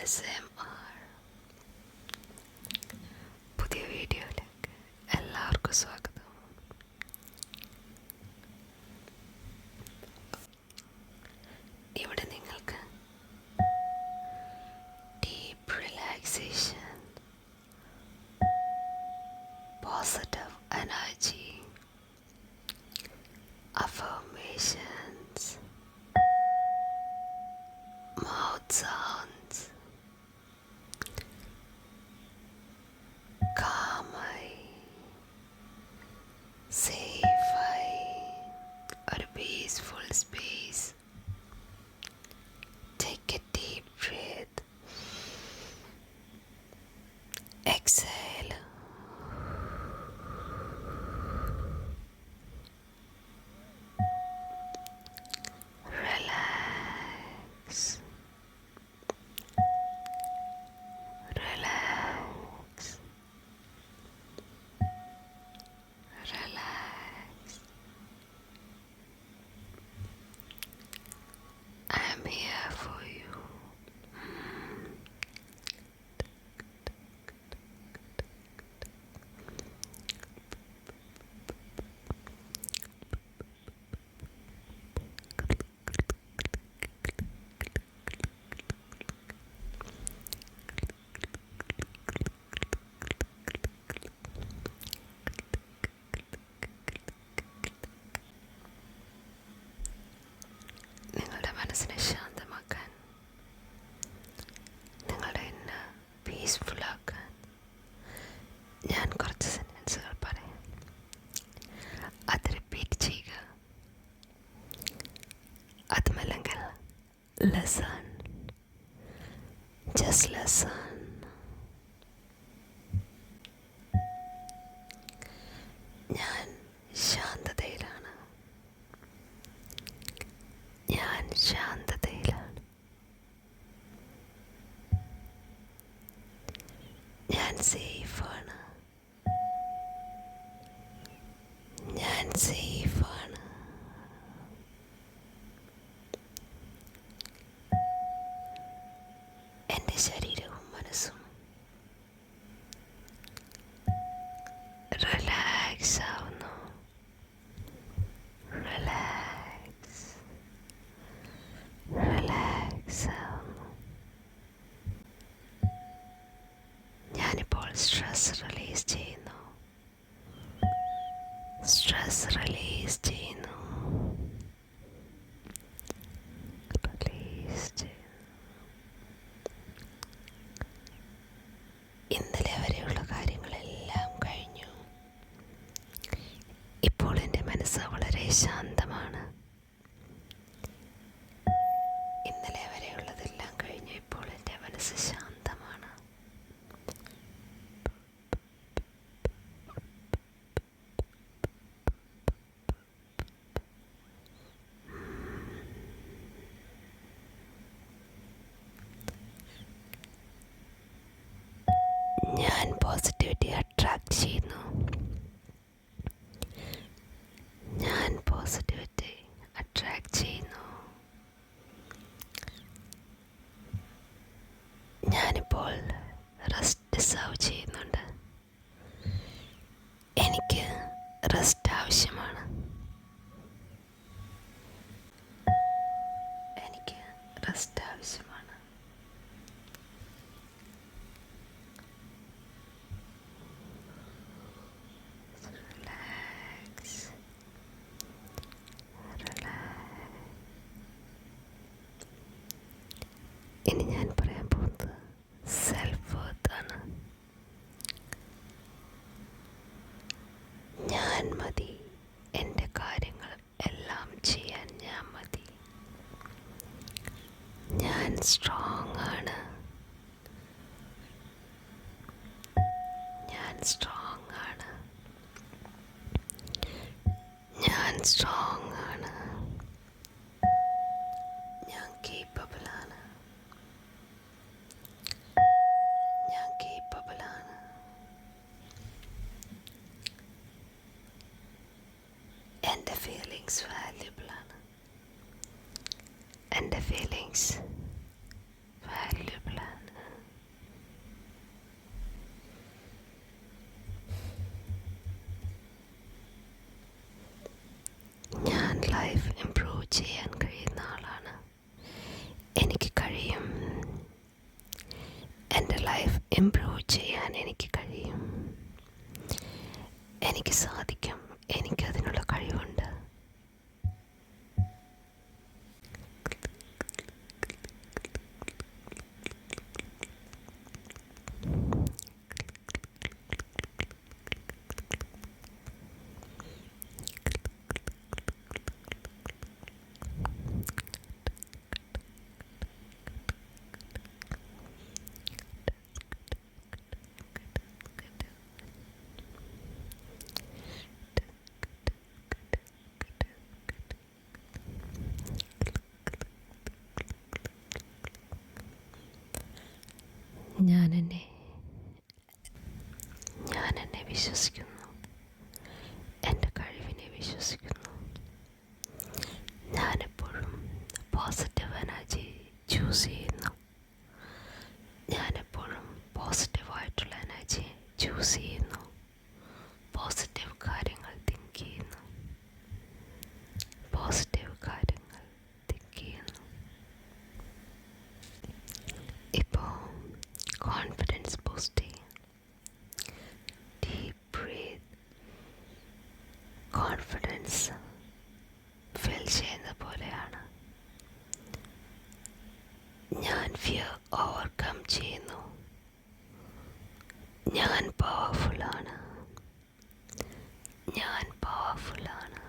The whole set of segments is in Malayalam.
ASMR പുതിയ വീഡിയോയിലേക്ക് എല്ലാവർക്കും സ്വാഗതം. ഇവിടെ നിങ്ങൾക്ക് deep relaxation, positive energy, affirmations, mouth sounds, calmai, safai, ഒരു peaceful space. Take a deep breath. Exhale. Relax. Relax. Relax. I am here for you. നിങ്ങളുടെ മനസ്സിനെ ശാന്തമാക്കാൻ, നിങ്ങളുടെ ഇന്ന് പീസ്ഫുള്ളാക്കാൻ ഞാൻ കുറച്ച് സെൻറ്റൻസുകൾ പറയാം. അത് റിപ്പീറ്റ് ചെയ്യുക. അതുമല്ലെങ്കിൽ ലിസൺ, ജസ്റ്റ് ലിസൺ. ഞാൻ ശാന്തതയിലാണ്. ഞാൻ ശാന്തതയിലാണ്. ഞാൻ സേഫാണ്. ഞാൻ സേഫാണ്. എൻ്റെ ശരീരവും മനസ്സും റിലാക്സ് ആവുന്നു. റിലാക്സ് റിലാക്സ് ആവുന്നു. ഞാനിപ്പോൾ സ്ട്രെസ് റിലീസ് ചെയ്യുന്നു. സ്ട്രെസ് റിലീസ് ചെയ്യുന്നു. റിലീസ് ചെയ്യുന്നു. ഇന്നലെ വരെയുള്ള കാര്യങ്ങളെല്ലാം കഴിഞ്ഞു. ഇപ്പോൾ എൻ്റെ മനസ്സ് വളരെ ശാന്തമാണ്. ഇന്നലെ വരെയുള്ളതെല്ലാം കഴിഞ്ഞു. ഇപ്പോൾ എൻ്റെ മനസ്സ് ശാന്തമാണ്. ഞാൻ പോസിറ്റിവിറ്റി അട്രാക്ട് ചെയ്യുന്നു. ഞാൻ പോസിറ്റിവിറ്റി അട്രാക്ട് ചെയ്യുന്നു. ഞാനിപ്പോൾ റെസ്റ്റ് ഡിസേർവ് ചെയ്യുന്നുണ്ട്. എനിക്ക് റെസ്റ്റ് ആവശ്യമാണ്. എനിക്ക് റെസ്റ്റ് ആവശ്യമാണ്. റിലാക്സ്. റിലാക്സ്. ഇനി ഞാൻ പറയാൻ പോകുന്നത് സെൽഫ് വർത്ത് ആണ്. ഞാൻ മതി. എൻ്റെ കാര്യങ്ങൾ എല്ലാം ചെയ്യാൻ ഞാൻ മതി. ഞാൻ സ്ട്രോങ് ആണ്. ഞാൻ സ്ട്രോങ് ആണ്. ഞാൻ സ്ട്രോങ് ആണ്. ഞാൻ കേപ്പബിൾ ആണ്. ഞാൻ കേപ്പബിൾ ആണ്. എൻ്റെ ഫീലിങ്സ് വാല്യുബിൾ ആണ്. എൻ്റെ ഫീലിങ്സ് വാല്യുബിൾ ആണ്. ലൈഫ് ഇംപ്രൂവ് ചെയ്യാൻ കഴിയുന്ന ആളാണ്. എനിക്ക് കഴിയും. എൻ്റെ ലൈഫ് ഇംപ്രൂവ് ചെയ്യാൻ എനിക്ക് കഴിയും. എനിക്ക് സാധിക്കും. എനിക്കതിനുള്ള കഴിവുണ്ട്. ഞാൻ എന്നെ വിശ്വസിക്കുന്നു. എൻ്റെ കഴിവിനെ വിശ്വസിക്കുന്നു. ഞാനെപ്പോഴും പോസിറ്റീവ് എനർജി ചൂസ് ചെയ്യുന്നു. ഞാനെപ്പോഴും പോസിറ്റീവായിട്ടുള്ള എനർജി ചൂസ് ചെയ്യുന്നു. പോസിറ്റീവ് കാര്യങ്ങൾ തിങ്ക് ചെയ്യുന്നു. പോസിറ്റീവ് കാര്യങ്ങൾ തിങ്ക് ചെയ്യുന്നു. ഇപ്പോൾ കോൺഫിഡൻസ് ബൂസ്റ്റ് ചെയ്യും. Deep breath. കോൺഫിഡൻസ് ഫീൽ ചെയ്യുന്ന പോലെയാണ്. ഞാൻ ഫിയർ ഓവർകം ചെയ്യുന്നു. ഞാൻ പവർഫുള്ളാണ്. ഞാൻ പവർഫുള്ളാണ്.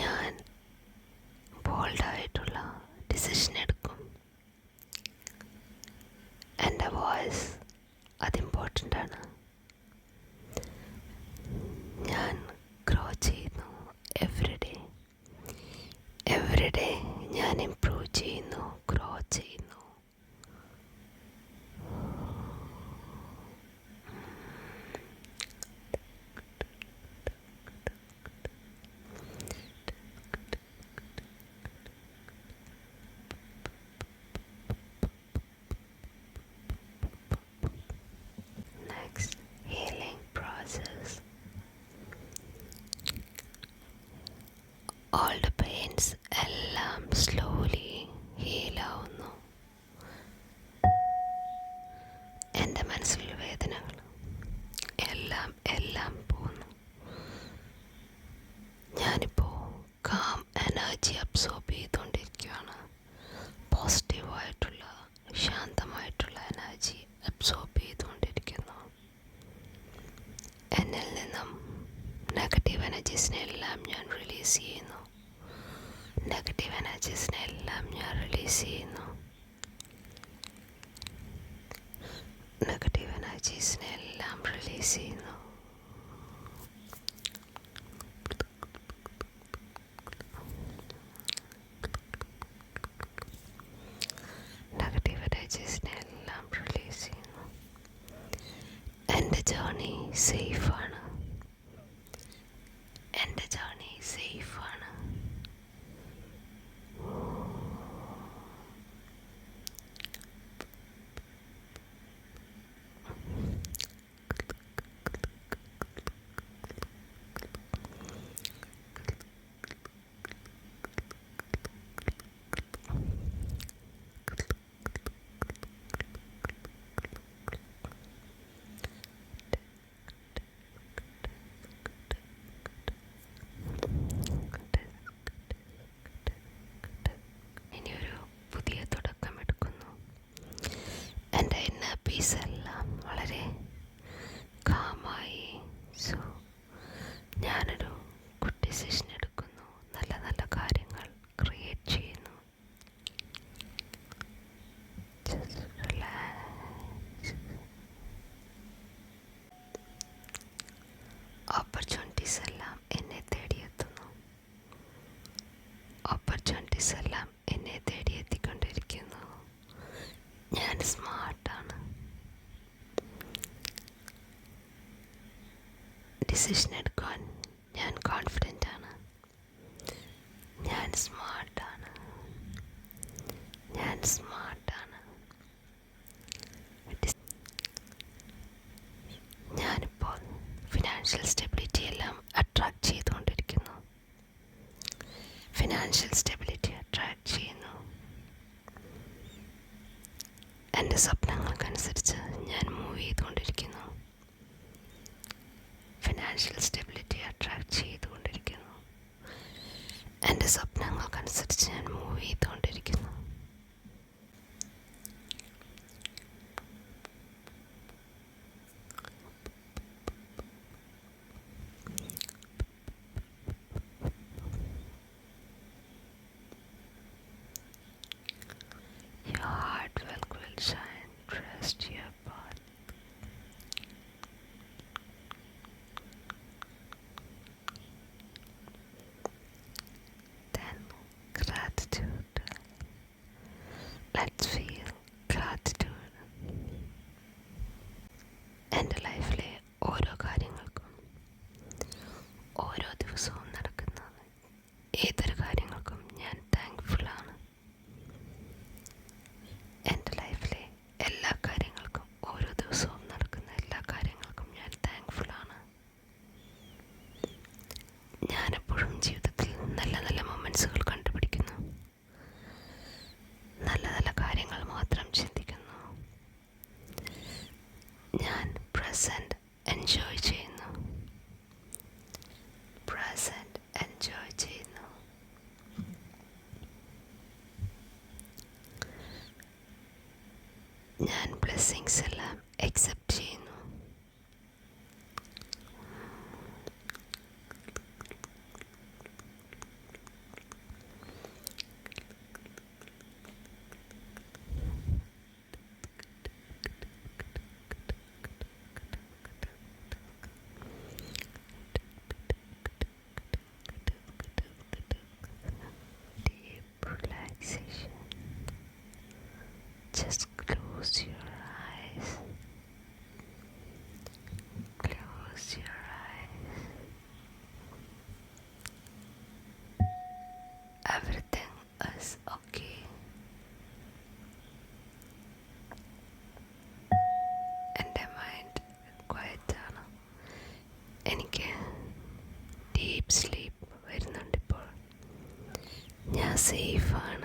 ഞാൻ ബോൾഡായിട്ടുള്ള ഡിസിഷൻ എടുക്കും. എൻ്റെ വോയിസ് അത് ഇമ്പോർട്ടൻ്റ് ആണ്. ഞാൻ ഗ്രോ ചെയ്യുന്നു. എവറി ഡേ ഞാൻ ഇംപ്രൂവ് ചെയ്യുന്നു, ഗ്രോ ചെയ്യുന്നു. Next, healing process. All the pains എല്ലാം slowly heal ആവുന്നു. എൻ്റെ മനസ്സിലുള്ള വേദനകൾ എല്ലാം പോകുന്നു. ഞാനിപ്പോൾ കാം എനർജി അബ്സോർബ് ചെയ്തുകൊണ്ടിരിക്കുകയാണ്. പോസിറ്റീവായിട്ടുള്ള ശാന്തമായിട്ടുള്ള എനർജി അബ്സോർബ് ചെയ്തുകൊണ്ടിരിക്കുന്നു. എന്നിൽ നിന്നും നെഗറ്റീവ് എനർജീസിനെല്ലാം ഞാൻ റിലീസ് ചെയ്യുന്നു. നെഗറ്റീവ് എനർജീസിനെല്ലാം ഞാൻ റിലീസ് ചെയ്യുന്നു. നെഗറ്റീവ് എനർജീസിനെല്ലാം റിലീസ് ചെയ്യുന്നു. നെഗറ്റീവ് എനർജീസിനെല്ലാം റിലീസ് ചെയ്യുന്നു. എൻ്റെ ജേർണി സേഫാണ്. എൻ്റെ ജേർണി സേഫാണ്. പീസെല്ലാം വളരെ കാമായി. സോ ഞാനൊരു ഗുഡ് ഡിസിഷൻ എടുക്കുന്നു. നല്ല നല്ല കാര്യങ്ങൾ ക്രിയേറ്റ് ചെയ്യുന്നു. ഓപ്പർച്യൂണിറ്റീസ് എല്ലാം എന്നെ തേടിയെത്തുന്നു. ഓപ്പർച്യൂണിറ്റീസ് എല്ലാം എന്നെ തേടിയെത്തിക്കൊണ്ടിരിക്കുന്നു. ഞാൻ സ്മാർട്ടാണ്. ഡിസിഷൻ എടുക്കാൻ ഞാൻ കോൺഫിഡൻ്റ് ആണ്. ഞാൻ സ്മാർട്ടാണ്. ഞാൻ സ്മാർട്ടാണ്. ഞാനിപ്പോൾ ഫിനാൻഷ്യൽ സ്റ്റെബിലിറ്റി എല്ലാം ഫിനാൻഷ്യൽ സ്റ്റെബിലിറ്റി അട്രാക്റ്റ് ചെയ്തുകൊണ്ടിരിക്കുന്നു. എൻ്റെ സ്വപ്നങ്ങൾക്കനുസരിച്ച് ഞാൻ മൂവ് ചെയ്തുകൊണ്ടിരിക്കുന്നു. Your hard work will shine. Trust your path. Then gratitude. Let's feel gratitude. എൻ്റെ ലൈഫിലെ ഓരോ കാര്യങ്ങൾക്കും, ഓരോ ദിവസവും നടക്കുന്ന ഏതൊരു കാര്യങ്ങൾക്കും ഞാൻ താങ്ക്ഫുള്ളാണ്. എൻ്റെ ലൈഫിലെ എല്ലാ കാര്യങ്ങൾക്കും, ഓരോ ദിവസവും നടക്കുന്ന എല്ലാ കാര്യങ്ങൾക്കും ഞാൻ താങ്ക്ഫുള്ളാണ്. ഞാനെപ്പോഴും ജീവിതത്തിൽ നല്ല നല്ല മൊമെൻറ്റ്സുകൾ കണ്ടുപിടിക്കുന്നു. നല്ല നല്ല കാര്യങ്ങൾ മാത്രം ചിന്തിക്കുന്നു. ഞാൻ പ്രസൻറ്റ് എൻജോയ് ചെയ്യുന്നു. പ്രസൻറ്റ് എൻജോയ് ചെയ്യുന്നു. ഞാൻ ബ്ലെസ്സിങ്സ് എല്ലാം അക്സെപ്റ്റ് ചെയ്യുന്നു. Deep relaxation. Just close your eyes. Close your eyes. Everything is okay. എൻ്റെ മൈൻഡ് ക്വയറ്റാണ്. എനിക്ക് ഡീപ്പ് സ്ലീപ്പ് വരുന്നുണ്ട് ഇപ്പോൾ. ഞാൻ സേഫാണ്.